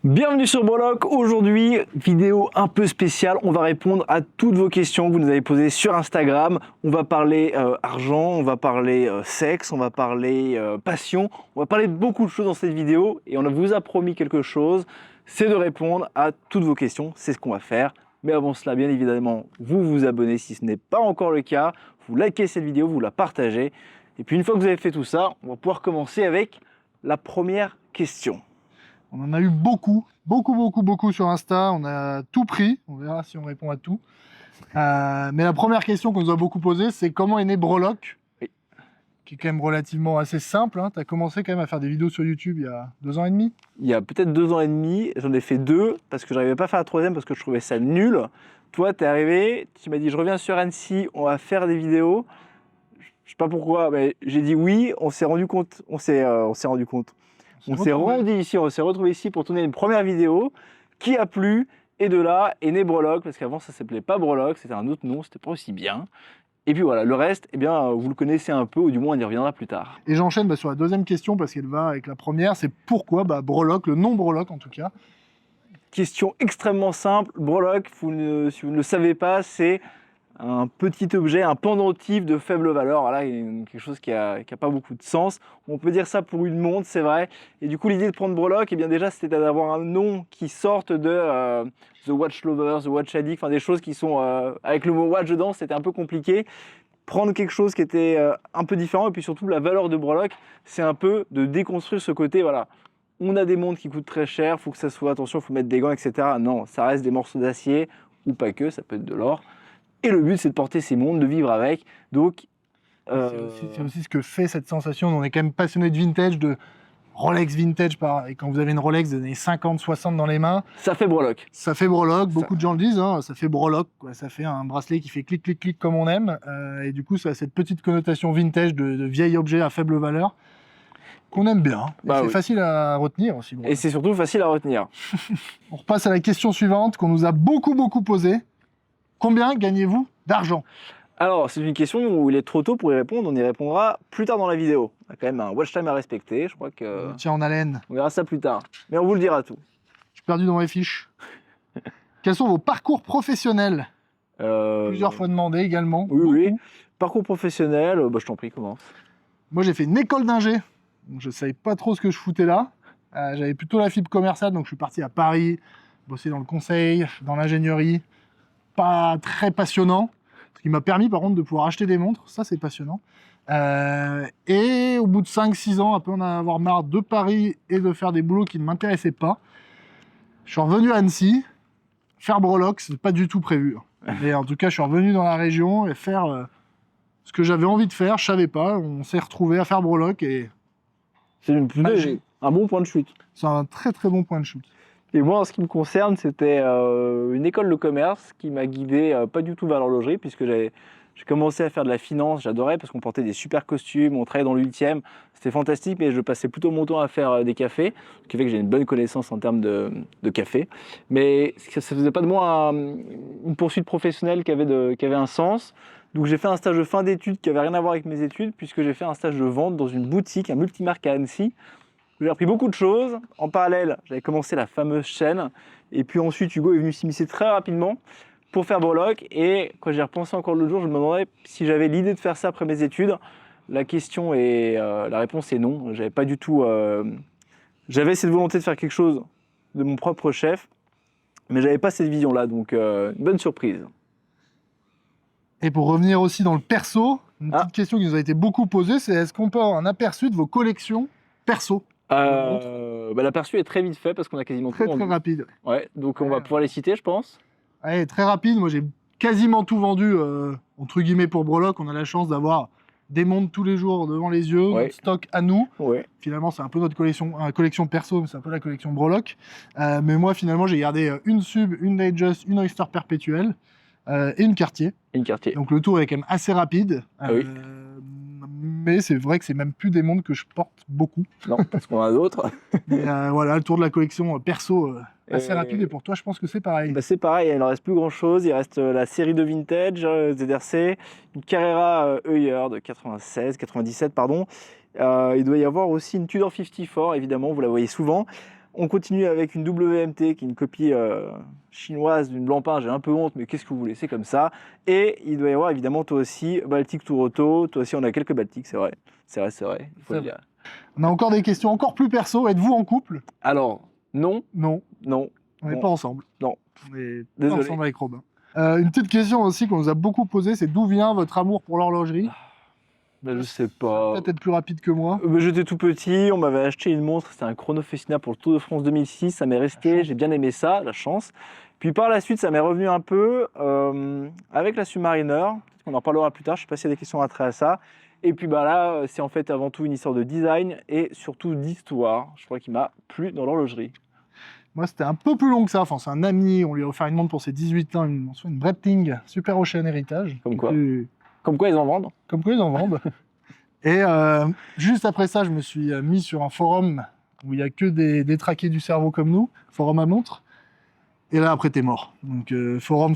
Bienvenue sur Breloque. Aujourd'hui, vidéo un peu spéciale. On va répondre à toutes vos questions que vous nous avez posées sur Instagram. On va parler argent, on va parler sexe, on va parler passion. On va parler de beaucoup de choses dans cette vidéo et on vous a promis quelque chose, c'est de répondre à toutes vos questions. C'est ce qu'on va faire. Mais avant cela, bien évidemment, vous vous abonnez si ce n'est pas encore le cas. Vous likez cette vidéo, vous la partagez. Et puis une fois que vous avez fait tout ça, on va pouvoir commencer avec la première question. On en a eu beaucoup sur Insta. On a tout pris. On verra si on répond à tout. Mais la première question qu'on nous a beaucoup posée, c'est comment est né Breloque, Oui. Qui est quand même relativement assez simple. Hein. Tu as commencé quand même à faire des vidéos sur YouTube il y a 2 ans et demi. Il y a peut-être 2 ans et demi, j'en ai fait 2 parce que je n'arrivais pas à faire la troisième parce que je trouvais ça nul. Toi, tu es arrivé, tu m'as dit je reviens sur Annecy, on va faire des vidéos. Je sais pas pourquoi, mais j'ai dit oui, on s'est rendu compte, on s'est rendu ici, on s'est retrouvé ici pour tourner une première vidéo qui a plu, et de là est né Breloque, parce qu'avant ça s'appelait pas Breloque, c'était un autre nom, c'était pas aussi bien. Et puis voilà, le reste, eh bien, vous le connaissez un peu, ou du moins on y reviendra plus tard. Et j'enchaîne sur la deuxième question parce qu'elle va avec la première. C'est pourquoi Breloque, le nom Breloque en tout cas. Question extrêmement simple, Breloque, si vous ne le savez pas, c'est un petit objet, un pendentif de faible valeur, voilà, quelque chose qui a pas beaucoup de sens. On peut dire ça pour une montre, c'est vrai. Et du coup, l'idée de prendre Breloque, eh bien déjà, c'était d'avoir un nom qui sorte de The Watch Lover, The Watch Addict, enfin des choses qui sont avec le mot watch dedans, c'était un peu compliqué. Prendre quelque chose qui était un peu différent, et puis surtout la valeur de Breloque, c'est un peu de déconstruire ce côté, voilà. On a des montres qui coûtent très cher, faut que ça soit, attention, faut mettre des gants, etc. Non, ça reste des morceaux d'acier, ou pas que, ça peut être de l'or. Et le but, c'est de porter ces montres, de vivre avec. Donc, C'est aussi ce que fait cette sensation. On est quand même passionné de vintage, de Rolex vintage. Et quand vous avez une Rolex des années 50, 60 dans les mains, ça fait Breloque. ça fait Breloque. Beaucoup de gens le disent, hein, ça fait Breloque, quoi. Ça fait un bracelet qui fait clic, clic, clic comme on aime. Et du coup, ça a cette petite connotation vintage de vieil objet à faible valeur qu'on aime bien. C'est facile à retenir aussi. Et c'est surtout facile à retenir. On repasse à la question suivante qu'on nous a beaucoup posée. Combien gagnez-vous d'argent ? Alors, c'est une question où il est trop tôt pour y répondre. On y répondra plus tard dans la vidéo. On a quand même un watch time à respecter. Je crois que. Tiens, en haleine. On verra ça plus tard. Mais on vous le dira tout. Je suis perdu dans mes fiches. Quels sont vos parcours professionnels ? Plusieurs fois demandé également. Oui. Parcours professionnel, je t'en prie, commence. Moi, j'ai fait une école d'ingé. Je ne savais pas trop ce que je foutais là. J'avais plutôt la fibre commerciale, donc je suis parti à Paris, bosser dans le conseil, dans l'ingénierie. Pas très passionnant. Ce qui m'a permis, par contre, de pouvoir acheter des montres. Ça, c'est passionnant. Et au bout de 5-6 ans, après en avoir marre de Paris et de faire des boulots qui ne m'intéressaient pas, je suis revenu à Annecy. Faire Breloque, c'est pas du tout prévu. Mais en tout cas, je suis revenu dans la région et faire ce que j'avais envie de faire. Je savais pas. On s'est retrouvés à faire Breloque et c'est un bon point de chute. C'est un très bon point de chute. Et moi, en ce qui me concerne, c'était une école de commerce qui m'a guidé pas du tout vers l'horlogerie, puisque j'ai commencé à faire de la finance. J'adorais parce qu'on portait des super costumes, on travaillait dans le 8e. C'était fantastique, mais je passais plutôt mon temps à faire des cafés, ce qui fait que j'ai une bonne connaissance en termes de café. Mais ça ne faisait pas de moi une poursuite professionnelle qui avait un sens. Donc j'ai fait un stage de fin d'études qui n'avait rien à voir avec mes études, puisque j'ai fait un stage de vente dans une boutique, un multimarque à Annecy. J'ai appris beaucoup de choses. En parallèle, j'avais commencé la fameuse chaîne. Et puis ensuite, Hugo est venu s'immiscer très rapidement pour faire Breloque. Et quand j'ai repensé encore l'autre jour, je me demandais si j'avais l'idée de faire ça après mes études. La réponse est non. J'avais pas du tout. J'avais cette volonté de faire quelque chose de mon propre chef, mais j'avais pas cette vision-là. Donc, une bonne surprise. Et pour revenir aussi dans le perso, une petite question qui nous a été beaucoup posée, c'est est-ce qu'on peut avoir un aperçu de vos collections perso ? L'aperçu est très vite fait parce qu'on a quasiment tout vendu. Très rapide. Ouais, donc on va pouvoir les citer, je pense. Ouais, très rapide. Moi, j'ai quasiment tout vendu, entre guillemets, pour Breloque. On a la chance d'avoir des montres tous les jours devant les yeux, notre stock à nous. Ouais. Finalement, c'est un peu notre collection perso, mais c'est un peu la collection Breloque. Mais moi, finalement, j'ai gardé une Sub, une Datejust, une Oyster perpétuelle et une Cartier. Donc le tour est quand même assez rapide. Oui. Mais c'est vrai que c'est même plus des montres que je porte beaucoup. Non, parce qu'on en a d'autres. Voilà, le tour de la collection perso assez rapide. Et pour toi, je pense que c'est pareil. C'est pareil, il ne reste plus grand-chose. Il reste la série de vintage ZRC, une Carrera Heuer de 97, pardon. Il doit y avoir aussi une Tudor 54, évidemment, vous la voyez souvent. On continue avec une WMT qui est une copie chinoise d'une Blancpain. J'ai un peu honte, mais qu'est-ce que vous voulez, c'est comme ça. Et il doit y avoir évidemment toi aussi Baltic Tour Auto. Toi aussi, on a quelques Baltiques, c'est vrai. C'est vrai, il faut le dire. On a encore des questions encore plus perso. Êtes-vous en couple? Alors, non, Non, non, on n'est Non. pas ensemble. non. On est pas Désolé. ensemble avec Robin. Une petite question aussi qu'on nous a beaucoup posée, c'est d'où vient votre amour pour l'horlogerie? Ben, je sais pas. Peut-être être plus rapide que moi. J'étais tout petit, on m'avait acheté une montre, c'était un Chrono Festina pour le Tour de France 2006, ça m'est resté, j'ai bien aimé ça, la chance. Puis par la suite, ça m'est revenu un peu avec la Submariner, peut-être qu'on en parlera plus tard, je sais pas s'il y a des questions à trait à ça. Et puis bah là, c'est en fait avant tout une histoire de design et surtout d'histoire, je crois qu'il m'a plu dans l'horlogerie. Moi, c'était un peu plus long que ça. Enfin, c'est un ami, on lui a offert une montre pour ses 18 ans, une Breitling Super Ocean Heritage. Comme quoi. Et Comme quoi ils en vendent. comme quoi, ils en vendent. Et juste après ça, je me suis mis sur un forum où il n'y a que des détraqués du cerveau comme nous, forum à montre. Et là, après, t'es mort. Donc, forum,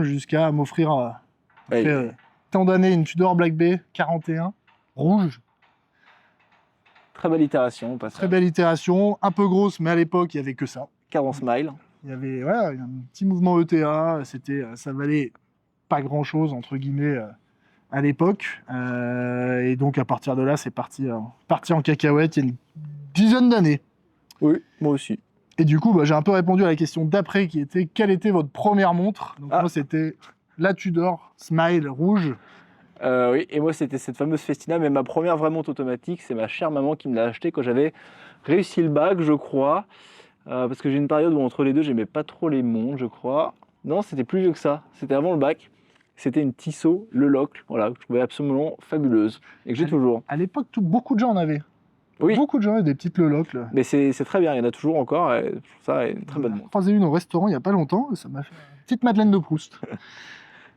jusqu'à m'offrir, après tant d'années, une Tudor Black Bay 41, rouge. Très belle itération, au passage. Très belle itération, un peu grosse, mais à l'époque, il n'y avait que ça. Cadence Smile. Il y avait voilà, un petit mouvement ETA, ça valait pas grand-chose, entre guillemets, à l'époque. Et donc, à partir de là, c'est parti en cacahuète il y a une dizaine d'années. Oui, moi aussi. Et du coup, j'ai un peu répondu à la question d'après, qui était quelle était votre première montre? Donc, moi, c'était la Tudor Smile rouge. Oui, et moi c'était cette fameuse Festina, mais ma première vraie montre automatique, c'est ma chère maman qui me l'a achetée quand j'avais réussi le bac, je crois. Parce que j'ai une période où entre les deux, j'aimais pas trop les montres, je crois. Non, c'était plus vieux que ça, c'était avant le bac. C'était une Tissot Le Locle, voilà, que je trouvais absolument fabuleuse, et que j'ai toujours. À l'époque, beaucoup de gens en avaient. Oui. Beaucoup de gens avaient des petites Le Locle. Mais c'est très bien, il y en a toujours encore, et je trouve ça une très bonne J'ai montre. croisé une au restaurant il n'y a pas longtemps, et ça m'a fait une petite Madeleine de Proust.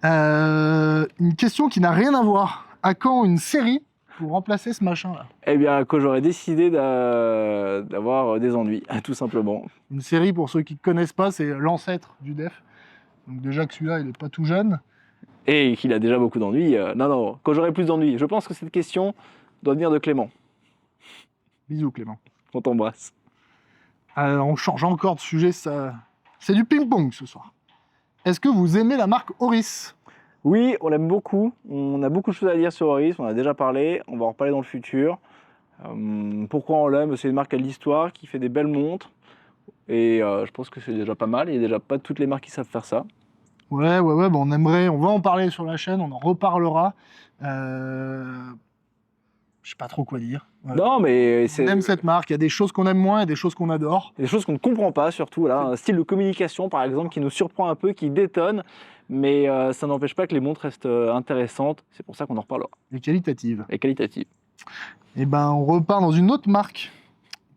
Une question qui n'a rien à voir. À quand une série pour remplacer ce machin-là? Eh bien, quand j'aurais décidé d'avoir des ennuis, tout simplement. Une série, pour ceux qui ne connaissent pas, c'est l'ancêtre du def. Donc déjà que celui-là, il n'est pas tout jeune. Et qu'il a déjà beaucoup d'ennuis. Non, quand j'aurai plus d'ennuis. Je pense que cette question doit venir de Clément. Bisous Clément. On t'embrasse. On change encore de sujet, ça... c'est du ping-pong ce soir. Est-ce que vous aimez la marque Oris? Oui, on l'aime beaucoup. On a beaucoup de choses à dire sur Oris. On en a déjà parlé. On va en reparler dans le futur. Pourquoi on l'aime? C'est une marque à l'histoire qui fait des belles montres. Et je pense que c'est déjà pas mal. Il n'y a déjà pas toutes les marques qui savent faire ça. Ouais, on aimerait, on va en parler sur la chaîne, on en reparlera. Je sais pas trop quoi dire. Ouais. Non, mais On aime cette marque, il y a des choses qu'on aime moins et des choses qu'on adore. des choses qu'on ne comprend pas, surtout. Là, un style de communication, par exemple, qui nous surprend un peu, qui détonne. Mais ça n'empêche pas que les montres restent intéressantes. C'est pour ça qu'on en reparlera. Et qualitative. Et qualitatives. Et ben, on repart dans une autre marque.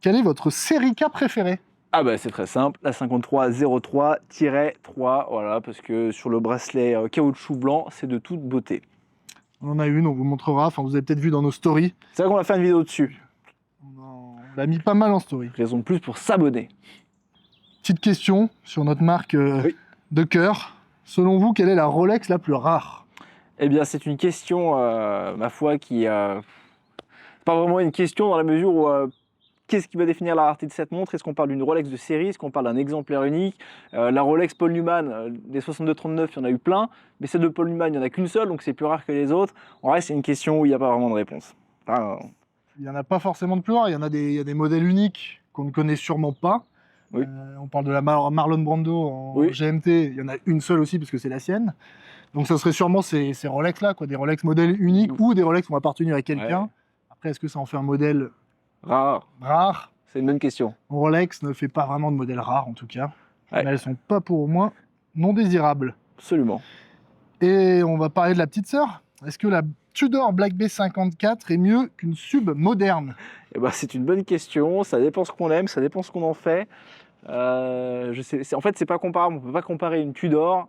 Quelle est votre série K préférée? Ah bah c'est très simple, la 5303-3, voilà, parce que sur le bracelet caoutchouc blanc, c'est de toute beauté. On en a une, on vous montrera, enfin vous avez peut-être vu dans nos stories. C'est vrai qu'on va faire une vidéo dessus. On l'a mis pas mal en story. Raison de plus pour s'abonner. Petite question sur notre marque de cœur. Selon vous, quelle est la Rolex la plus rare? Eh bien c'est une question, ma foi, qui... pas vraiment une question dans la mesure où... Qu'est-ce qui va définir la rareté de cette montre? Est-ce qu'on parle d'une Rolex de série? Est-ce qu'on parle d'un exemplaire unique? La Rolex Paul Newman, des 6239, il y en a eu plein, mais celle de Paul Newman, il n'y en a qu'une seule, donc c'est plus rare que les autres. En vrai, c'est une question où il n'y a pas vraiment de réponse. Il n'y en a pas forcément de plus rares, il y a des modèles uniques qu'on ne connaît sûrement pas. Oui. On parle de la Marlon Brando en GMT, il y en a une seule aussi parce que c'est la sienne. Donc ça serait sûrement ces Rolex-là, des Rolex modèles uniques ou des Rolex qui vont appartenir à quelqu'un. Ouais. Après, est-ce que ça en fait un modèle rare? C'est une bonne question. Rolex ne fait pas vraiment de modèles rares en tout cas. Ouais. Mais elles sont pas pour moi non désirables. Absolument. Et on va parler de la petite sœur. Est-ce que la Tudor Black Bay 54 est mieux qu'une sub moderne? Eh ben, c'est une bonne question. Ça dépend ce qu'on aime, ça dépend ce qu'on en fait. En fait, c'est pas comparable. On peut pas comparer une Tudor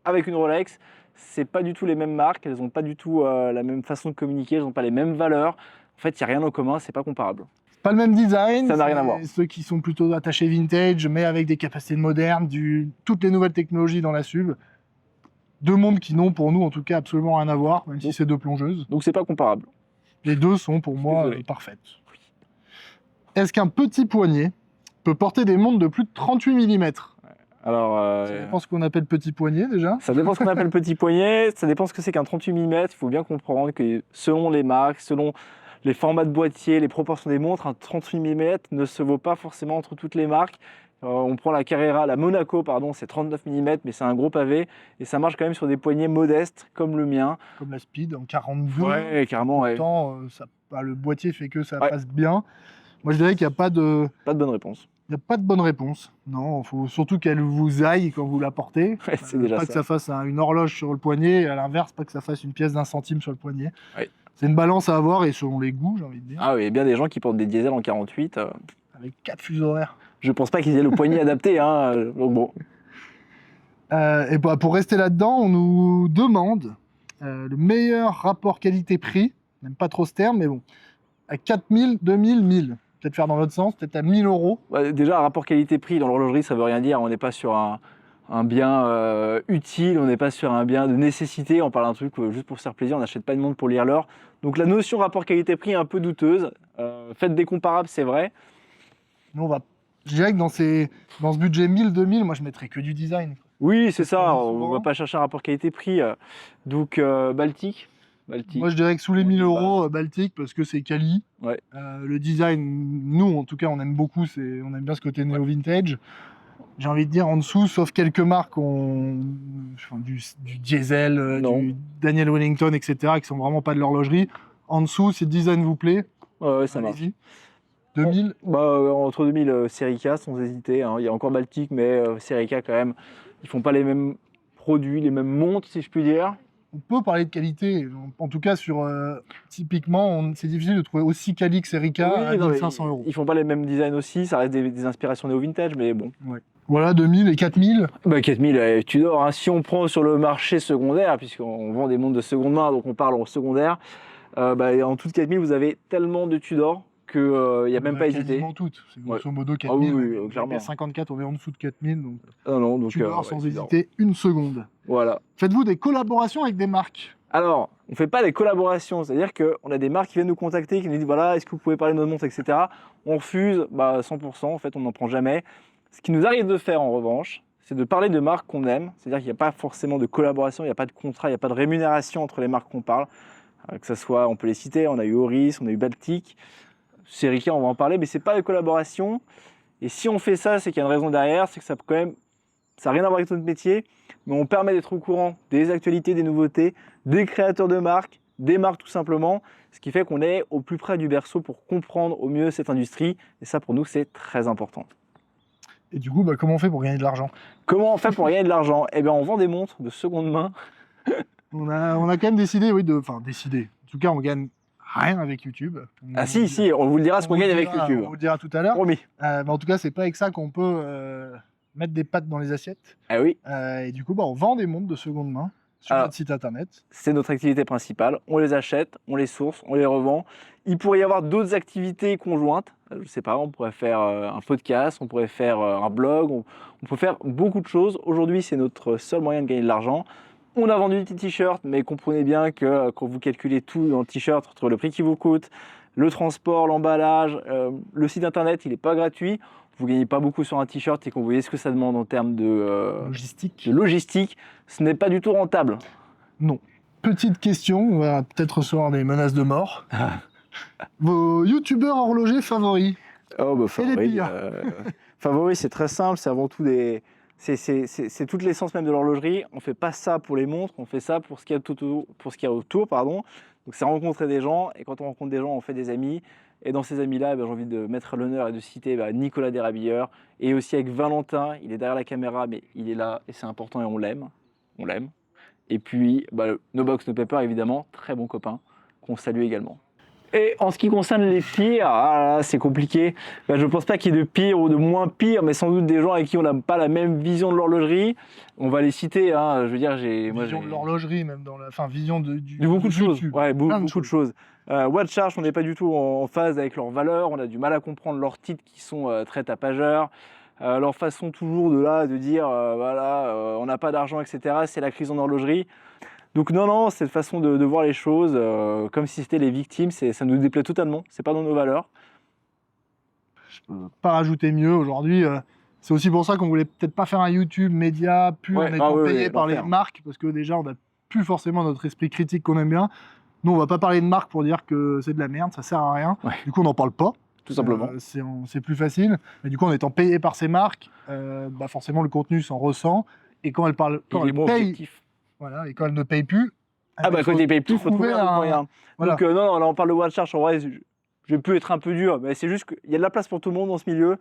avec une Rolex. C'est pas du tout les mêmes marques. Elles ont pas du tout la même façon de communiquer. Elles ont pas les mêmes valeurs. En fait, il n'y a rien en commun, c'est pas comparable. Pas le même design. Ça n'a rien à voir. Ceux qui sont plutôt attachés vintage, mais avec des capacités modernes, toutes les nouvelles technologies dans la sub. Deux mondes qui n'ont pour nous en tout cas absolument rien à voir, même si c'est deux plongeuses. Donc c'est pas comparable. Les deux sont pour moi parfaites. Est-ce qu'un petit poignet peut porter des montres de plus de 38 mm. Alors, Ça dépend ce qu'on appelle petit poignet déjà. ça dépend ce qu'on appelle petit poignet, ça dépend ce que c'est qu'un 38 mm. Il faut bien comprendre que selon les marques, selon les formats de boîtier, les proportions des montres, un 38 mm ne se vaut pas forcément entre toutes les marques. On prend la Carrera, la Monaco, pardon, c'est 39 mm, mais c'est un gros pavé et ça marche quand même sur des poignets modestes comme le mien. Comme la Speed en 42. Ouais, carrément, ouais. Pourtant, le boîtier fait que ça Ouais. passe bien. Moi, je dirais qu'il n'y a pas de... Pas de bonne réponse. Il n'y a pas de bonne réponse. Non, il faut surtout qu'elle vous aille quand vous la portez. Ouais, c'est déjà pas ça. que ça fasse une horloge sur le poignet, et à l'inverse, pas que ça fasse une pièce d'1 centime sur le poignet. Ouais. C'est une balance à avoir et selon les goûts, j'ai envie de dire. Ah oui, il y a bien des gens qui portent des diesels en 48. Avec 4 fuseaux horaires. Je pense pas qu'ils aient le poignet adapté, hein. Donc bon. Et pour rester là-dedans, on nous demande le meilleur rapport qualité-prix. J'aime pas trop ce terme, mais bon. À 4000, 2000, 1000. Peut-être faire dans l'autre sens, peut-être à 1000 €. Bah, déjà, un rapport qualité-prix dans l'horlogerie, ça veut rien dire. On n'est pas sur un bien utile, on n'est pas sur un bien de nécessité. On parle d'un truc juste pour se faire plaisir, on n'achète pas une montre pour lire l'heure. Donc la notion rapport qualité-prix est un peu douteuse. Faites des comparables, c'est vrai. Nous, je dirais que dans ce budget 1000, 2000, moi je mettrais que du design. Oui, c'est ça, qu'on dit on souvent. ne va pas chercher un rapport qualité-prix. Donc Baltique. Moi je dirais que sous les 1000 €, Baltique, parce que c'est quali. Ouais. Le design, nous en tout cas, on aime beaucoup, on aime bien ce côté néo-vintage. J'ai envie de dire en dessous, sauf quelques marques, du Diesel, Non. du Daniel Wellington, etc., qui sont vraiment pas de l'horlogerie. En dessous, si le design vous plaît, Ouais, ça marche. allez-y. 2000, Entre 2000, Serica, sans hésiter. Hein. Il y a encore Baltique, mais Serica quand même, ils font pas les mêmes produits, les mêmes montres, si je puis dire. on peut parler de qualité. En tout cas, typiquement, c'est difficile de trouver aussi quali que Serica à Oui, non, mais 1500 €. Ils font pas les mêmes designs aussi, ça reste des inspirations néo-vintage, mais bon. Voilà, 2000 et 4000. 4000, tu dors. Hein. Si on prend sur le marché secondaire, puisqu'on vend des montres de seconde main, donc on parle en secondaire, en tout de 4000, vous avez tellement de Tudor qu'il n'y a même pas hésité. Quasiment toutes. C'est grosso modo Ah oui, 4000. oui, clairement. À 54, on est en dessous de 4000. Donc Non, donc, Tudor sans Tudor. hésiter une seconde. Voilà. Faites-vous des collaborations avec des marques? Alors, on ne fait pas des collaborations, c'est-à-dire qu'on a des marques qui viennent nous contacter, qui nous disent voilà, est-ce que vous pouvez parler de notre montre, etc. On refuse 100%, en fait, on n'en prend jamais. Ce qui nous arrive de faire en revanche, c'est de parler de marques qu'on aime, c'est-à-dire qu'il n'y a pas forcément de collaboration, il n'y a pas de contrat, il n'y a pas de rémunération entre les marques qu'on parle. Que ce soit, on peut les citer, on a eu Oris, on a eu Baltic, Serica, on va en parler, mais c'est pas de collaboration. Et si on fait ça, c'est qu'il y a une raison derrière, c'est que ça n'a rien à voir avec notre métier, mais on permet d'être au courant des actualités, des nouveautés, des créateurs de marques, des marques tout simplement, ce qui fait qu'on est au plus près du berceau pour comprendre au mieux cette industrie, et ça pour nous c'est très important. Et du coup, comment on fait pour gagner de l'argent? Comment on fait pour gagner de l'argent? Eh bien on vend des montres de seconde main. On a quand même décidé, décidé. En tout cas, on gagne rien avec YouTube. Si, on vous le dira ce qu'on gagne avec YouTube. On vous le dira tout à l'heure. Promis. Mais en tout cas, c'est pas avec ça qu'on peut mettre des pattes dans les assiettes. Ah oui. Et du coup, on vend des montres de seconde main sur notre site internet. C'est notre activité principale. On les achète, on les source, on les revend. Il pourrait y avoir d'autres activités conjointes. Je ne sais pas, on pourrait faire un podcast, on pourrait faire un blog, on peut faire beaucoup de choses. Aujourd'hui, c'est notre seul moyen de gagner de l'argent. On a vendu des t-shirts, mais comprenez bien que quand vous calculez tout dans le t-shirt, entre le prix qui vous coûte, le transport, l'emballage, le site internet, il n'est pas gratuit. Vous ne gagnez pas beaucoup sur un t-shirt et quand vous voyez ce que ça demande en termes de logistique, ce n'est pas du tout rentable. Non. Petite question, on va peut-être recevoir des menaces de mort. Vos youtubeurs horlogers favoris? Favoris, c'est très simple, c'est avant tout c'est toute l'essence même de l'horlogerie. On ne fait pas ça pour les montres, on fait ça pour ce qu'il y a autour. Donc c'est rencontrer des gens, et quand on rencontre des gens, on fait des amis. Et dans ces amis-là, j'ai envie de mettre à l'honneur et de citer Nicolas Desrabilleurs, et aussi avec Valentin. Il est derrière la caméra, mais il est là, et c'est important, et on l'aime. Et puis, No Box No Paper, évidemment, très bon copain, qu'on salue également. Et en ce qui concerne les pires, c'est compliqué. Je ne pense pas qu'il y ait de pire ou de moins pire, mais sans doute des gens avec qui on n'a pas la même vision de l'horlogerie. On va les citer. Je veux dire, vision de l'horlogerie, même vision de beaucoup de choses. Ouais, beaucoup de choses. Watchcharge, on n'est pas du tout en phase avec leurs valeurs. On a du mal à comprendre leurs titres qui sont très tapageurs. Leur façon toujours de dire on n'a pas d'argent, etc. C'est la crise en horlogerie. Donc non, cette façon de voir les choses comme si c'était les victimes, ça nous déplaît totalement, c'est pas dans nos valeurs. Je peux pas rajouter mieux. Aujourd'hui, c'est aussi pour ça qu'on voulait peut-être pas faire un YouTube média pur Ouais, en étant oui, payé par les l'enfer. marques, parce que déjà, on n'a plus forcément notre esprit critique qu'on aime bien. Nous, on va pas parler de marques pour dire que c'est de la merde, ça sert à rien. Ouais. Du coup, on n'en parle pas. Tout simplement. C'est plus facile. Mais du coup, en étant payé par ces marques, bah forcément, le contenu s'en ressent. Et quand elles Il est moins payent, objectif. voilà, et quand elles ne payent plus, Ah bah il quand faut il paye plus, il faut trouver un autre moyen. Voilà. Donc non, là on parle de Watchart, en vrai, je peux être un peu dur, mais c'est juste qu'il y a de la place pour tout le monde dans ce milieu.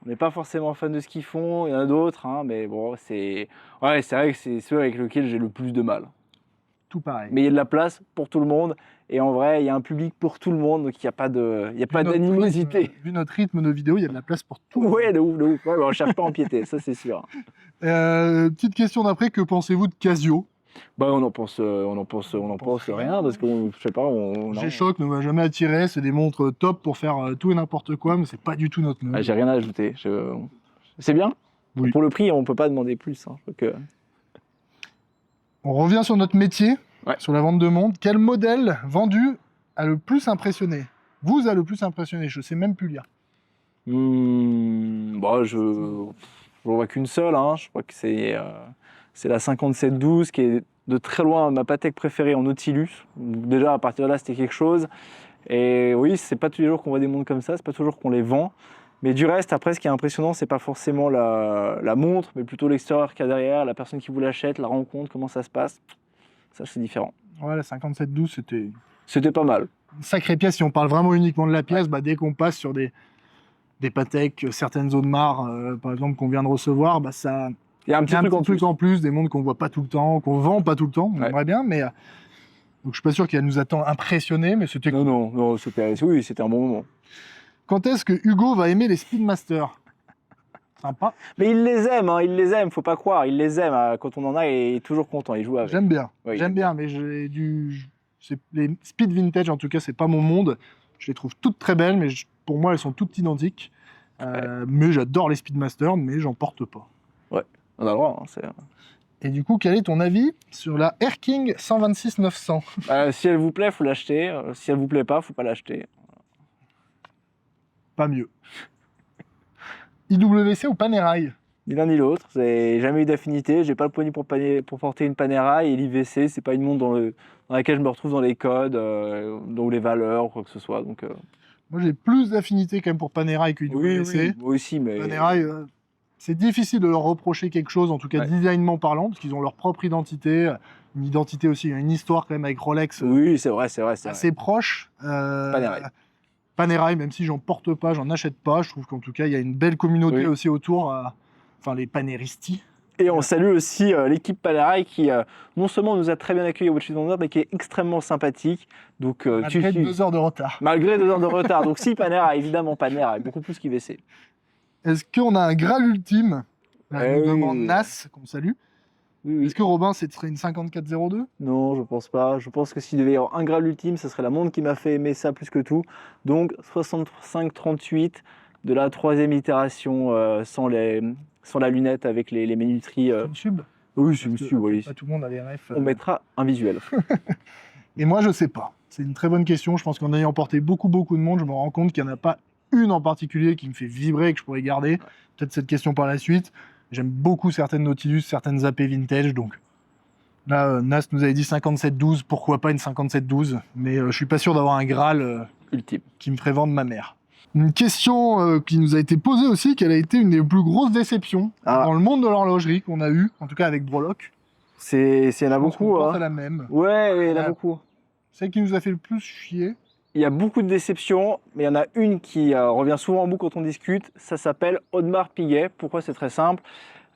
On n'est pas forcément fan de ce qu'ils font, il y en a d'autres, hein, mais bon, c'est vrai que c'est ceux avec lesquels j'ai le plus de mal. Tout pareil. Mais il y a de la place pour tout le monde, et en vrai, il y a un public pour tout le monde, donc il n'y a pas d'animosité. Vu notre rythme de vidéo, il y a de la place pour tout. Ouais, de ouf, de ouf. Ouais, bah, on cherche pas à empiéter, ça c'est sûr. Petite question d'après, que pensez-vous de Casio? Bah on en pense rien, parce que je sais pas, G-Shock ne m'a jamais attiré, c'est des montres top pour faire tout et n'importe quoi, mais c'est pas du tout notre Ah, mode. j'ai rien à ajouter. C'est bien. Oui. Pour le prix, on peut pas demander plus. Hein. On revient sur notre métier, Ouais. sur la vente de montres. Quel modèle vendu a le plus impressionné? Vous a le plus impressionné? Je sais même plus lire. Bah, je vois qu'une seule. Hein. Je crois que c'est la 5712 qui est de très loin ma Patek préférée en Nautilus. Donc déjà, à partir de là, c'était quelque chose. Et oui, c'est pas tous les jours qu'on voit des montres comme ça, c'est pas toujours qu'on les vend. Mais du reste, après, ce qui est impressionnant, c'est pas forcément la montre, mais plutôt l'extérieur qu'il y a derrière, la personne qui vous l'achète, la rencontre, comment ça se passe. Ça, c'est différent. Ouais, la 5712, c'était C'était pas mal. une sacrée pièce. Si on parle vraiment uniquement de la pièce, bah, dès qu'on passe sur des Patek, certaines Audemars, par exemple, qu'on vient de recevoir, bah, ça... Il y a un petit truc en plus, des montres qu'on voit pas tout le temps, qu'on vend pas tout le temps, on Ouais. aimerait bien, mais... Donc je suis pas sûr qu'elle nous a tant impressionné, mais c'était cool. Non, c'était un bon moment. Quand est-ce que Hugo va aimer les Speedmaster? Sympa. Mais il les aime, faut pas croire, il les aime. Quand on en a, il est toujours content, il joue avec. J'aime bien, Oui, j'aime bien, mais les Speed Vintage, en tout cas, c'est pas mon monde. Je les trouve toutes très belles, mais pour moi, elles sont toutes identiques. Mais j'adore les Speedmaster, mais j'en porte pas. On a le droit. Hein, Et du coup, quel est ton avis sur la Air King 126-900? si elle vous plaît, faut l'acheter. Si elle vous plaît pas, faut pas l'acheter. Pas mieux. IWC ou Panerai? Ni l'un ni l'autre. J'ai jamais eu d'affinité. J'ai pas le poignet pour porter une Panerai, et l'IVC, c'est pas une montre dans laquelle je me retrouve dans les codes, dans les valeurs, ou quoi que ce soit. Donc, Moi, j'ai plus d'affinité quand même pour Panerai que IWC. moi aussi, mais Panerai, c'est difficile de leur reprocher quelque chose, en tout cas Ouais. designement parlant, parce qu'ils ont leur propre identité, une identité aussi, une histoire quand même avec Rolex oui, c'est vrai. assez proche. Panerai, même si j'en porte pas, j'en achète pas, je trouve qu'en tout cas il y a une belle communauté Oui. aussi autour, enfin les Paneristis. Et on salue aussi l'équipe Panerai qui non seulement nous a très bien accueillis au Watches Wonder, mais qui est extrêmement sympathique. Donc, Malgré 2 heures de retard. Malgré 2 heures de retard. Donc si Panerai, évidemment Panerai, beaucoup plus qu'IVC. Est-ce qu'on a un Graal ultime? Là, nous oui. demande Nas, qu'on salue. Oui. Est-ce que Robin, ce serait une 5402? Non, je pense pas. Je pense que s'il devait y avoir un Graal ultime, ce serait la montre qui m'a fait aimer ça plus que tout. Donc 65-38 de la 3e itération sans la lunette avec les minuteries. Une sub? Oui, c'est une Parce que sub, oui. pas tout le monde a les refs. On mettra un visuel. Et moi, je sais pas. C'est une très bonne question. Je pense qu'en ayant porté beaucoup de monde, je me rends compte qu'il n'y en a pas une en particulier qui me fait vibrer et que je pourrais garder. Peut-être cette question par la suite. J'aime beaucoup certaines Nautilus, certaines AP vintage. Donc là, Nas nous avait dit 5712. Pourquoi pas une 5712? Mais je suis pas sûr d'avoir un Graal Ultime. qui me ferait vendre ma mère. Une question qui nous a été posée aussi, quelle a été une des plus grosses déceptions dans le monde de l'horlogerie qu'on a eu, en tout cas avec Breloque. Il y en a beaucoup. On pense à la même. Ouais, il y en a beaucoup. Celle qui nous a fait le plus chier. Il y a beaucoup de déceptions, mais il y en a une qui revient souvent en boucle quand on discute. Ça s'appelle Audemars Piguet. Pourquoi? C'est très simple.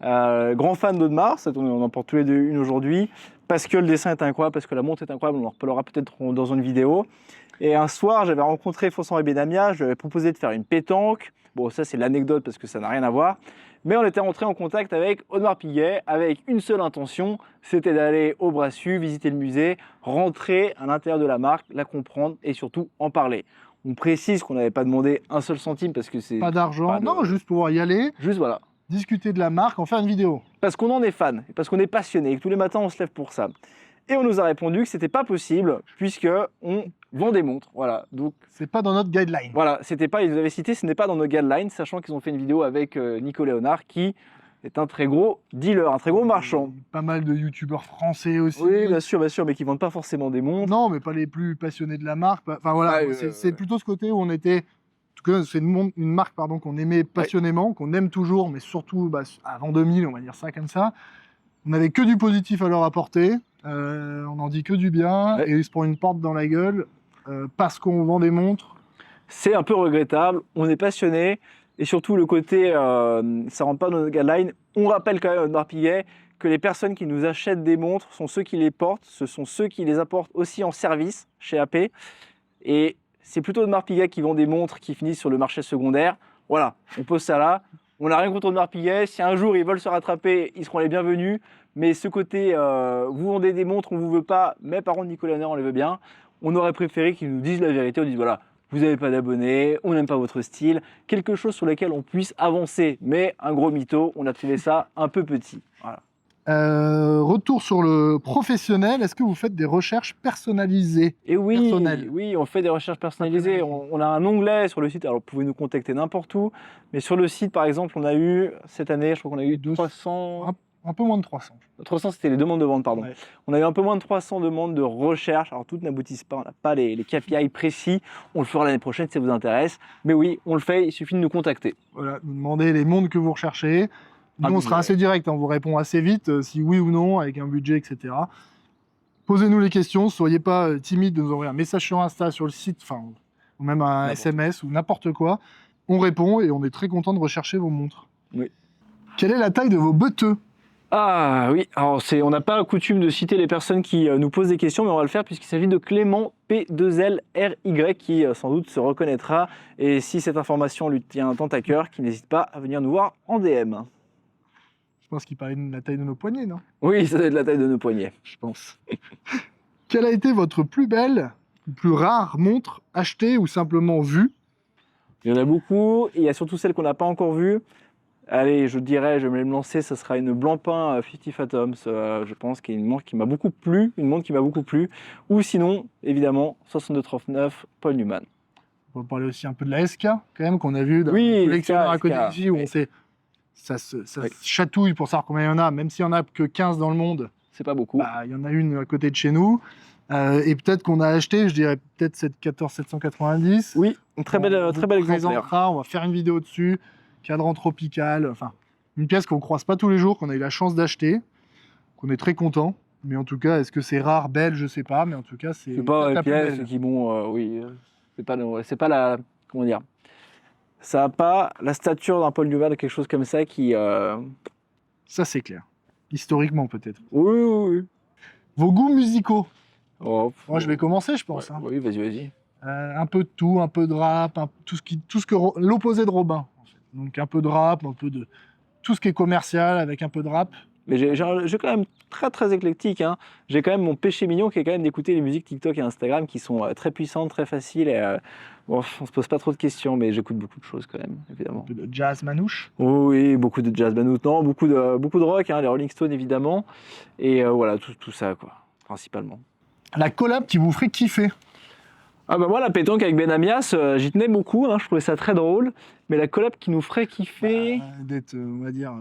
Grand fan d'Audemars, on en porte tous les deux une aujourd'hui, parce que le dessin est incroyable, parce que la montre est incroyable, on en reparlera peut-être dans une vidéo. Et un soir, j'avais rencontré François Benamia, je lui avais proposé de faire une pétanque. Bon, ça c'est l'anecdote parce que ça n'a rien à voir. Mais on était rentré en contact avec Audemars Piguet avec une seule intention, c'était d'aller au Brassus, visiter le musée, rentrer à l'intérieur de la marque, la comprendre et surtout en parler. On précise qu'on n'avait pas demandé un seul centime parce que c'est... Pas d'argent, non, juste pouvoir y aller, Juste voilà. discuter de la marque, en faire une vidéo. Parce qu'on en est fan, et parce qu'on est passionné, et que tous les matins on se lève pour ça. Et on nous a répondu que c'était pas possible, puisque on vend des montres. Voilà. Donc C'est pas dans notre guideline. voilà, c'était pas, ils nous avaient cité, ce n'est pas dans nos guidelines, sachant qu'ils ont fait une vidéo avec Nico Léonard qui est un très gros dealer, un très gros marchand. Pas mal de youtubeurs français aussi. Oui, bien sûr, mais qui vendent pas forcément des montres. Non, mais pas les plus passionnés de la marque. Enfin voilà, Ouais, c'est plutôt ce côté où on était. En tout cas, c'est une marque pardon, qu'on aimait passionnément, qu'on aime toujours, mais surtout avant 2000, on va dire ça comme ça. On n'avait que du positif à leur apporter. On en dit que du bien. Ouais. Et ils se prennent une porte dans la gueule parce qu'on vend des montres. C'est un peu regrettable, on est passionné, et surtout le côté, ça rentre pas dans nos guidelines. On rappelle quand même à Audemars Piguet que les personnes qui nous achètent des montres sont ceux qui les portent, ce sont ceux qui les apportent aussi en service chez AP. Et c'est plutôt Audemars Piguet qui vend des montres qui finissent sur le marché secondaire. Voilà, on pose ça là. On n'a rien contre Audemars Piguet. Si un jour ils veulent se rattraper, ils seront les bienvenus. Mais ce côté, vous vendez des montres, on ne vous veut pas, mais par contre Nicolas Léonard, on les veut bien. On aurait préféré qu'ils nous disent la vérité. On dit voilà, vous n'avez pas d'abonnés, on n'aime pas votre style, quelque chose sur lequel on puisse avancer. Mais un gros mytho, on a trouvé ça un peu petit. Voilà. Retour sur le professionnel, est-ce que vous faites des recherches personnalisées? Et oui, Personnelles. oui, on fait des recherches personnalisées. On a un onglet sur le site, alors vous pouvez nous contacter n'importe où. Mais sur le site, par exemple, on a eu, cette année, je crois qu'on a eu 300... Un peu moins de 300. 300, c'était les demandes de vente, pardon. Ouais. On a eu un peu moins de 300 demandes de recherche. Alors, toutes n'aboutissent pas, on n'a pas les KPI précis. On le fera l'année prochaine si ça vous intéresse. Mais oui, on le fait, il suffit de nous contacter. Voilà, nous demandez les montres que vous recherchez. Nous, on sera assez direct, on vous répond assez vite, si oui ou non, avec un budget, etc. Posez-nous les questions, soyez pas timide de nous envoyer un message sur Insta, sur le site, ou même un SMS ou n'importe quoi. On répond et on est très content de rechercher vos montres. Oui. Quelle est la taille de vos botteux? Ah oui, alors on n'a pas coutume de citer les personnes qui nous posent des questions, mais on va le faire puisqu'il s'agit de Clément P2LRY qui sans doute se reconnaîtra. Et si cette information lui tient tant à cœur, qu'il n'hésite pas à venir nous voir en DM. Je pense qu'il parlait de la taille de nos poignets, non? Oui, ça doit être la taille de nos poignets, je pense. Quelle a été votre plus belle, plus rare montre achetée ou simplement vue? Il y en a beaucoup, et il y a surtout celles qu'on n'a pas encore vues. Allez, je dirais, je vais me lancer, ce sera une Blancpain 50 Fathoms, je pense, qui est une montre qui m'a beaucoup plu, Ou sinon, évidemment, 6239 Paul Newman. On va parler aussi un peu de la SK, quand même, qu'on a vu d'un Oui, collectionneur à SK, côté d'ici, où on sait, ça se chatouille pour savoir combien il y en a, même s'il n'y en a que 15 dans le monde. C'est pas beaucoup. Il y en a une à côté de chez nous. Et peut-être qu'on a acheté, je dirais peut-être cette 14790. Oui, un très bel exemplaire. On va faire une vidéo dessus. Cadran tropical, enfin, une pièce qu'on ne croise pas tous les jours, qu'on a eu la chance d'acheter, qu'on est très content. Mais en tout cas, est-ce que c'est rare, belle, je sais pas, mais en tout cas, c'est pas la les plus pièces belle. qui c'est pas la, comment dire, ça n'a pas la stature d'un Paul Newman, quelque chose comme ça qui... Ça, c'est clair. Historiquement, peut-être. Oui. Vos goûts musicaux? Oh, Moi, je vais commencer, je pense. Ouais, oui, vas-y. Un peu de tout, un peu de rap, tout ce que l'opposé de Robin. En fait. Donc un peu de rap, un peu de tout ce qui est commercial avec un peu de rap. Mais j'ai quand même très éclectique. Hein. J'ai quand même mon péché mignon qui est quand même d'écouter les musiques TikTok et Instagram qui sont très puissantes, très faciles. Et, on se pose pas trop de questions, mais j'écoute beaucoup de choses quand même, évidemment. Un peu de jazz manouche. Oui, beaucoup de jazz manouche, non, beaucoup de rock, hein, les Rolling Stones évidemment. Et voilà, tout ça, quoi, principalement. La collab qui vous ferait kiffer? Ah bah moi, la pétanque avec Ben Amias, j'y tenais beaucoup, hein, je trouvais ça très drôle. Mais la collab qui nous ferait kiffer... D'être, on va dire,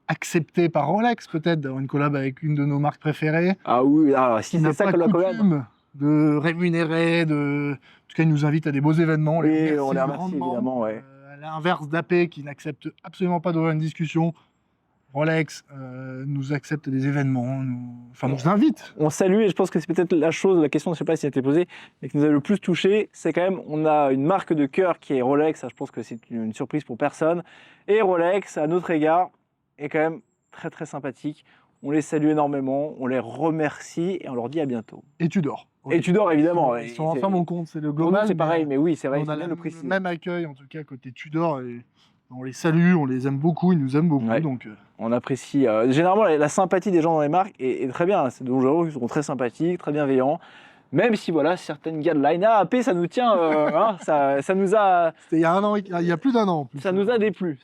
accepté par Rolex, peut-être, d'avoir une collab avec une de nos marques préférées. Ah oui, alors, si c'est ça que la collab... de rémunérer, en tout cas, ils nous invitent à des beaux événements. On les remercie évidemment, ouais. À l'inverse d'AP, qui n'accepte absolument pas d'ouvrir une discussion, Rolex nous accepte des événements, nous invite. On salue, et je pense que c'est peut-être la question, je ne sais pas si elle a été posée, mais qui nous a le plus touché, c'est quand même, on a une marque de cœur qui est Rolex, je pense que c'est une surprise pour personne, et Rolex, à notre égard, est quand même très sympathique. On les salue énormément, on les remercie, et on leur dit à bientôt. Et tu dors. Okay. Et tu dors, évidemment. Ils sont enfin mon compte, c'est le global. C'est pareil, mais oui, c'est vrai. On a le même accueil, en tout cas, côté Tudor. Et on les salue, on les aime beaucoup, ils nous aiment beaucoup. Ouais. Donc, on apprécie. Généralement, la sympathie des gens dans les marques est très bien. C'est des gens qui sont très sympathiques, très bienveillants. Même si, voilà, certaines guidelines, AP, ça nous tient, hein, ça nous a... C'était il y a un an, il y a plus d'un an. Ça nous a déplu,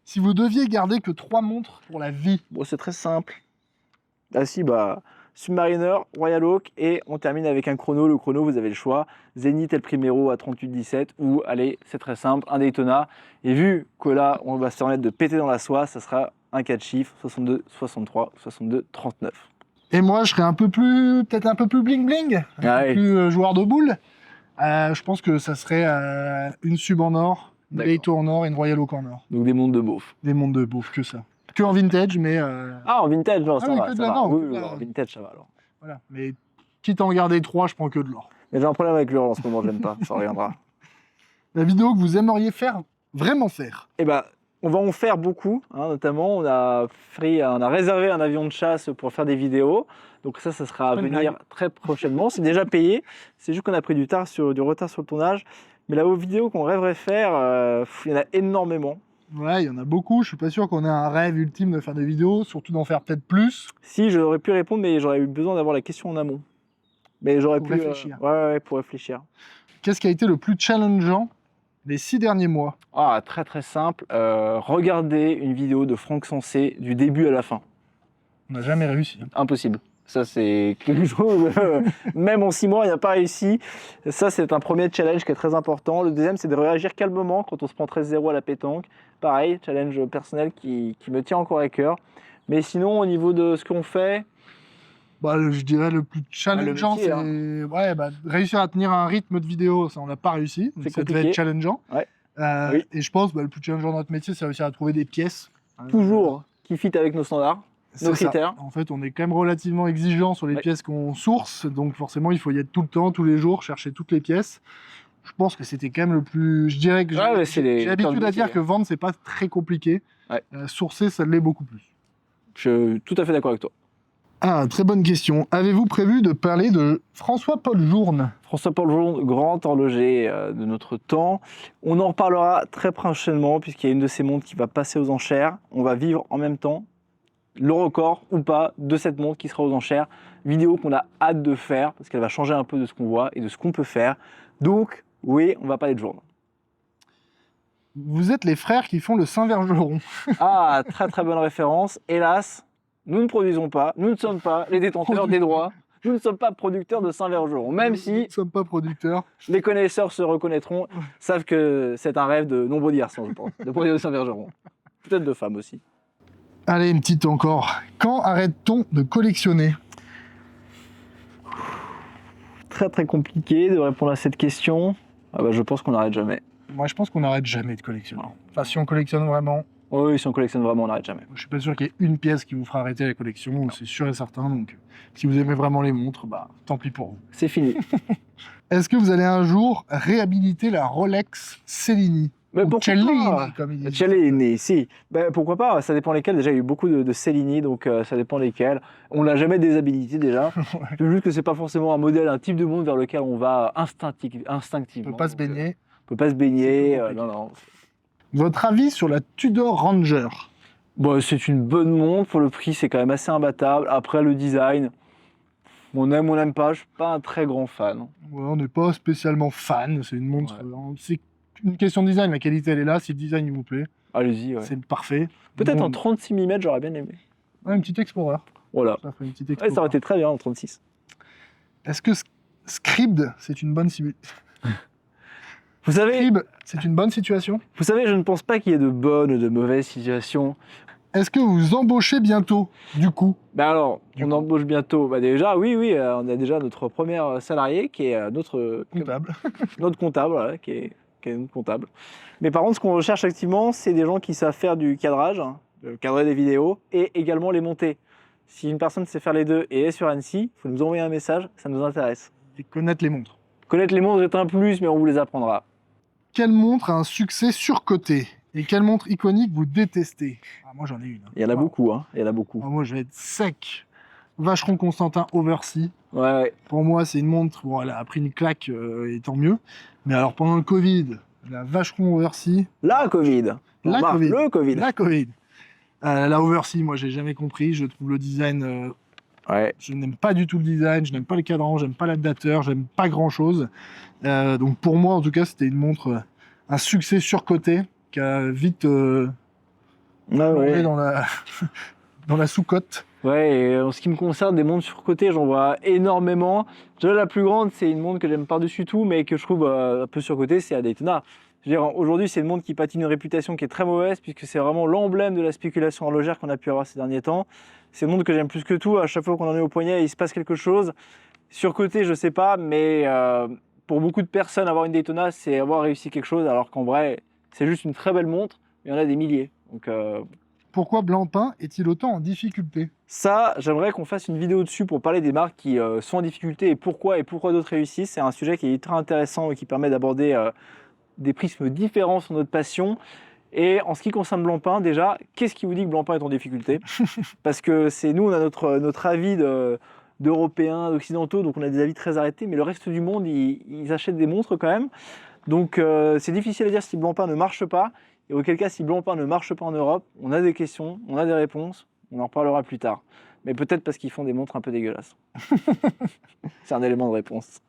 Si vous deviez garder que 3 montres pour la vie? Bon, c'est très simple. Ah si, bah... Submariner, Royal Oak et on termine avec un chrono. Le chrono, vous avez le choix. Zénith El Primero à 38,17 ou allez, c'est très simple, un Daytona. Et vu que là, on va se permettre de péter dans la soie, ça sera un 4 chiffres, 62, 63, 62, 39. Et moi, je serais peut-être un peu plus bling-bling, un peu plus joueur de boules. Je pense que ça serait une sub en or, une Daytona en or et une Royal Oak en or. Donc des montres de beauf. Des montres de beauf, que ça. Que en vintage, mais... Ah, en vintage, non, ça va. Que de Ça la va. non, Oui, en vintage, ça va alors. Voilà, mais quitte à en garder 3, je prends que de l'or. Mais j'ai un problème avec l'or en ce moment, j'aime pas, ça reviendra. La vidéo que vous aimeriez vraiment faire? Eh ben, on va en faire beaucoup, hein, notamment on a réservé un avion de chasse pour faire des vidéos. Donc ça sera à venir très prochainement. C'est déjà payé, c'est juste qu'on a pris du retard sur le tournage. Mais la vidéo qu'on rêverait faire, il y en a énormément. Ouais, il y en a beaucoup. Je suis pas sûr qu'on ait un rêve ultime de faire des vidéos, surtout d'en faire peut-être plus. Si, j'aurais pu répondre, mais j'aurais eu besoin d'avoir la question en amont. Mais j'aurais pu réfléchir. Ouais, pour réfléchir. Qu'est-ce qui a été le plus challengeant les 6 derniers mois? Ah, très très simple. Regardez une vidéo de Franck Sensé du début à la fin. On n'a jamais réussi. Impossible. Ça, c'est quelque chose, même en 6 mois, il n'a pas réussi. Ça, c'est un premier challenge qui est très important. Le deuxième, c'est de réagir calmement quand on se prend 13-0 à la pétanque. Pareil, challenge personnel qui me tient encore à cœur. Mais sinon, au niveau de ce qu'on fait... Bah, je dirais le plus challengeant, c'est réussir à tenir un rythme de vidéo. Ça, on n'a pas réussi. Donc ça devait être challengeant. Ouais. Et je pense le plus challengeant dans notre métier, c'est réussir à trouver des pièces. Toujours qui fit avec nos standards. Nos critères. En fait, on est quand même relativement exigeant sur les pièces qu'on source, donc forcément, il faut y être tout le temps, tous les jours, chercher toutes les pièces. Je pense que c'était quand même le plus... Je dirais que j'ai l'habitude à dire que vendre, c'est pas très compliqué. Ouais. Sourcer, ça l'est beaucoup plus. Je suis tout à fait d'accord avec toi. Ah, très bonne question. Avez-vous prévu de parler de François-Paul Journe? François-Paul Journe, grand horloger de notre temps. On en reparlera très prochainement, puisqu'il y a une de ces montres qui va passer aux enchères. On va vivre en même temps le record ou pas de cette montre qui sera aux enchères. Vidéo qu'on a hâte de faire parce qu'elle va changer un peu de ce qu'on voit et de ce qu'on peut faire. Donc, oui, on va parler de Journe. Vous êtes les frères qui font le Saint-Vergeron. Ah, très très bonne référence. Hélas, nous ne produisons pas, nous ne sommes pas les détenteurs des droits. Nous ne sommes pas producteurs de Saint-Vergeron, même si nous ne sommes pas producteurs. Les connaisseurs se reconnaîtront, savent que c'est un rêve de nombreux garçons, je pense, de produire de Saint-Vergeron. Peut-être de femmes aussi. Allez, une petite encore. Quand arrête-t-on de collectionner? Très très compliqué de répondre à cette question. Ah bah, je pense qu'on n'arrête jamais. Moi, je pense qu'on n'arrête jamais de collectionner. Enfin, si on collectionne vraiment... Oui, si on collectionne vraiment, on n'arrête jamais. Je suis pas sûr qu'il y ait une pièce qui vous fera arrêter la collection, c'est sûr et certain. Donc, si vous aimez vraiment les montres, bah, tant pis pour vous. C'est fini. Est-ce que vous allez un jour réhabiliter la Rolex Cellini? Mais pourquoi Cellini, pas comme ils disent. Cellini, si. Ben, pourquoi pas, ça dépend lesquels. Déjà, il y a eu beaucoup de Cellini, donc ça dépend lesquels. On l'a jamais déshabilité déjà. Ouais. C'est juste que c'est pas forcément un modèle, un type de montre vers lequel on va instinctivement. On peut pas se baigner. On peut pas se baigner. C'est Non. Votre avis sur la Tudor Ranger? Bon, c'est une bonne montre, pour le prix c'est quand même assez imbattable. Après le design, on aime, on n'aime pas, je suis pas un très grand fan. Ouais, on n'est pas spécialement fan, c'est une montre... C'est une question de design, la qualité elle est là, si le design il vous plaît, Allez-y, ouais. c'est parfait. Peut-être Bon, en 36 mm, j'aurais bien aimé. Ouais, un petit Explorer. Voilà. Ça ferait une petite Ouais, Explorer. ça aurait été très bien en 36. Est-ce que Scribd, c'est une bonne Vous savez, c'est une bonne situation? je ne pense pas qu'il y ait de bonnes ou de mauvaises situations. Est-ce que vous embauchez bientôt, du coup? Ben alors, on embauche bientôt. Bah déjà, oui, on a déjà notre premier salarié qui est notre Comptable. notre comptable, voilà, qui est notre comptable. Mais par contre, ce qu'on recherche activement, c'est des gens qui savent faire du cadrage, hein, cadrer des vidéos, et également les monter. Si une personne sait faire les deux et est sur Annecy, il faut nous envoyer un message, ça nous intéresse. Et connaître les montres. Connaître les montres est un plus, mais on vous les apprendra. Quelle montre a un succès surcoté? Et quelle montre iconique vous détestez? Moi j'en ai une. Il y en a beaucoup, hein. Il y en a beaucoup. Moi je vais être sec. Vacheron Constantin Oversea. Ouais. Pour moi c'est une montre, bon, elle a pris une claque et tant mieux. Mais alors pendant le Covid, la Vacheron Oversea. La Covid. La Covid. Le Covid. La Covid. La Oversea, moi j'ai jamais compris. Je trouve le design... Je n'aime pas du tout le design, je n'aime pas le cadran, j'aime pas l'adaptateur, j'aime pas grand chose. Donc pour moi en tout cas c'était une montre, un succès surcoté qui a vite plongé dans la... dans la sous-cote. Ouais, et en ce qui me concerne, des montres surcotées, j'en vois énormément. Déjà, la plus grande, c'est une montre que j'aime par-dessus tout, mais que je trouve un peu surcotée, c'est la Daytona. Je veux dire, aujourd'hui, c'est une montre qui patine une réputation qui est très mauvaise, puisque c'est vraiment l'emblème de la spéculation horlogère qu'on a pu avoir ces derniers temps. C'est une montre que j'aime plus que tout. À chaque fois qu'on en est au poignet, il se passe quelque chose. Surcotée, je sais pas, mais pour beaucoup de personnes, avoir une Daytona, c'est avoir réussi quelque chose, alors qu'en vrai, c'est juste une très belle montre. Il y en a des milliers. Donc, Pourquoi Blancpain est-il autant en difficulté? ça, j'aimerais qu'on fasse une vidéo dessus pour parler des marques qui sont en difficulté et pourquoi d'autres réussissent. C'est un sujet qui est très intéressant et qui permet d'aborder des prismes différents sur notre passion. Et en ce qui concerne Blancpain, déjà, qu'est-ce qui vous dit que Blancpain est en difficulté? Parce que c'est nous, on a notre avis d'Européens, d'Occidentaux, donc on a des avis très arrêtés, mais le reste du monde, ils achètent des montres quand même. Donc c'est difficile à dire si Blancpain ne marche pas. Et auquel cas, si Blancpain ne marche pas en Europe, on a des questions, on a des réponses, on en reparlera plus tard. Mais peut-être parce qu'ils font des montres un peu dégueulasses. C'est un élément de réponse.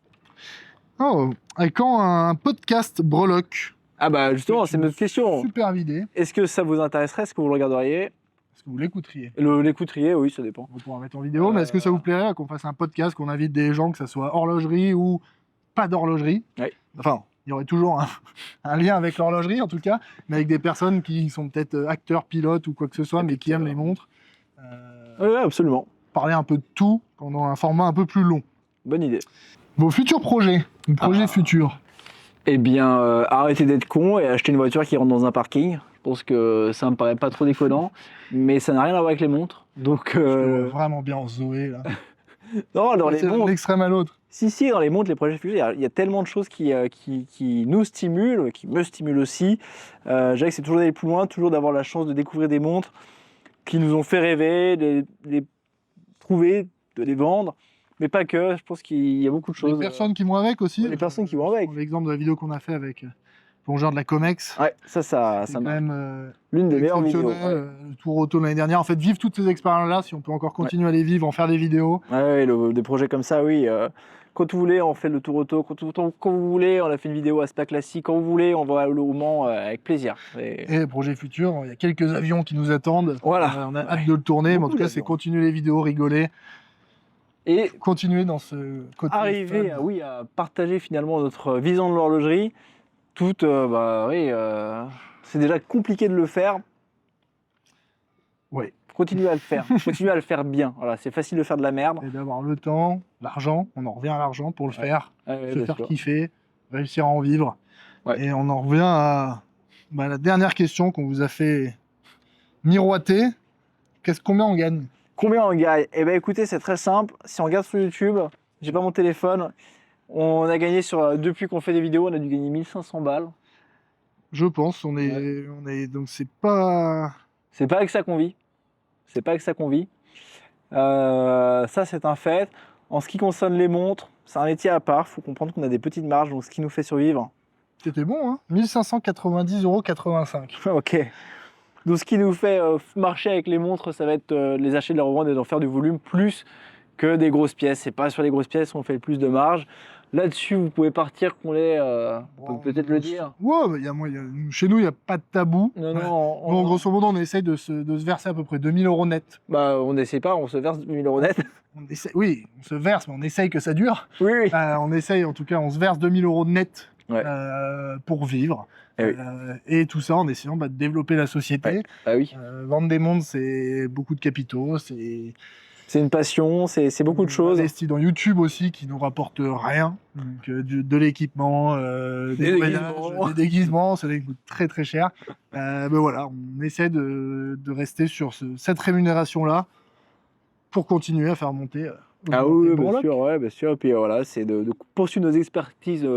Oh, et quand un podcast breloque? Ah bah justement, c'est notre question. Superbe idée. Est-ce que ça vous intéresserait? Est-ce que vous le regarderiez? Est-ce que vous l'écouteriez? L'écouteriez, oui, ça dépend. On pourra mettre en vidéo, mais est-ce que ça vous plairait qu'on fasse un podcast, qu'on invite des gens, que ça soit horlogerie ou pas d'horlogerie? Oui. Enfin, il y aurait toujours un lien avec l'horlogerie, en tout cas, mais avec des personnes qui sont peut-être acteurs, pilotes ou quoi que ce soit, mais qui aiment les montres. Oui, absolument. Parler un peu de tout pendant un format un peu plus long. Bonne idée. Vos futurs projets, futurs. Eh bien, arrêtez d'être con et acheter une voiture qui rentre dans un parking. Je pense que ça me paraît pas trop déconnant, mais ça n'a rien à voir avec les montres. Donc, Je te vois vraiment bien en Zoé, là. non, dans les C'est d'un montres. extrême à l'autre. Si, dans les montres, les projets futurs, il y a tellement de choses qui nous stimulent, qui me stimulent aussi. Je dirais que c'est toujours d'aller plus loin, toujours d'avoir la chance de découvrir des montres qui nous ont fait rêver, de les trouver, de les vendre. Mais pas que, je pense qu'il y a beaucoup de choses. Les personnes qui vont avec aussi. Les personnes qui vont avec. L'exemple de la vidéo qu'on a fait avec plongeur de la Comex. Ouais, ça c'est quand marche. même L'une des meilleures vidéos. Le Tour Auto l'année dernière. En fait, vivre toutes ces expériences-là, si on peut encore continuer à les vivre, en faire des vidéos. Ouais, des projets comme ça, oui. Quand vous voulez, on fait le Tour Auto. Quand vous voulez, on a fait une vidéo à Spa Classique. Quand vous voulez, on va au Mans avec plaisir. Et projet futur, il y a quelques avions qui nous attendent. Voilà. On a hâte de le tourner, mais en tout cas, c'est continuer les vidéos, rigoler. Et continuer dans ce côté. Arriver à partager finalement notre vision de l'horlogerie. C'est déjà compliqué de le faire. Oui. Continuez à le faire. Continuez à le faire bien. Voilà, c'est facile de faire de la merde. Et d'avoir le temps, l'argent. On en revient à l'argent pour le faire. Se faire kiffer, réussir à en vivre. Ouais. Et on en revient à la dernière question qu'on vous a fait miroiter. Combien on gagne? Combien on gagne? Eh bien écoutez, c'est très simple. Si on regarde sur YouTube, j'ai pas mon téléphone, on a gagné depuis qu'on fait des vidéos, on a dû gagner 1500 balles. Je pense, on est donc c'est pas... C'est pas avec ça qu'on vit. C'est pas avec ça qu'on vit. Ça, c'est un fait. En ce qui concerne les montres, c'est un métier à part. Il faut comprendre qu'on a des petites marges, donc ce qui nous fait survivre. C'était bon, hein? 1590,85 €. Ok. Donc ce qui nous fait marcher avec les montres, ça va être les acheter, de les revendre et d'en faire du volume plus que des grosses pièces. C'est pas sur les grosses pièces qu'on fait le plus de marge. Là-dessus, vous pouvez partir qu'on les... on peut peut-être le dire. Ouais, chez nous, il n'y a pas de tabou. Non, bon, grosso modo, on essaye de se verser à peu près 2000 € net. Bah, on n'essaie pas, on se verse 2000 € net. Oui, on se verse, mais on essaye que ça dure. Oui. On essaye, en tout cas, on se verse 2000 € net pour vivre. Et tout ça en essayant de développer la société. Ouais. Ah oui. Vendre des montres, c'est beaucoup de capitaux, c'est une passion, c'est beaucoup de choses. On investit dans YouTube aussi qui nous rapporte rien. Donc, de l'équipement, des déguisements, ça coûte très très cher. Mais voilà, on essaie de rester sur cette rémunération-là pour continuer à faire monter. Ah oui, bien sûr. Et puis voilà, c'est de poursuivre nos expertises.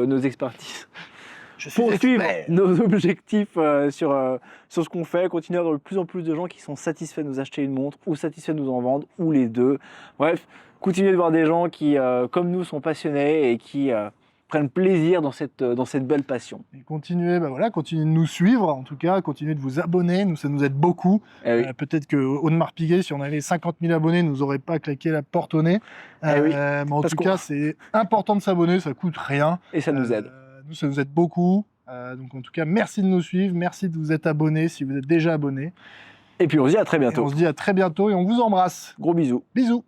Poursuivre nos objectifs sur ce qu'on fait, continuer à avoir de plus en plus de gens qui sont satisfaits de nous acheter une montre ou satisfaits de nous en vendre, ou les deux. Bref, continuer de voir des gens qui, comme nous, sont passionnés et qui prennent plaisir dans cette belle passion. Et continuez de nous suivre, en tout cas, continuez de vous abonner, ça nous aide beaucoup. Peut-être que Audemars Piguet, si on avait 50 000 abonnés, nous aurait pas claqué la porte au nez. Mais en tout cas, c'est important de s'abonner, ça coûte rien. Et ça nous aide. Nous, ça nous aide beaucoup. Donc en tout cas, merci de nous suivre, merci de vous être abonnés si vous êtes déjà abonnés. Et puis on se dit à très Et bientôt. on se dit à très bientôt et on vous embrasse. Gros bisous. Bisous.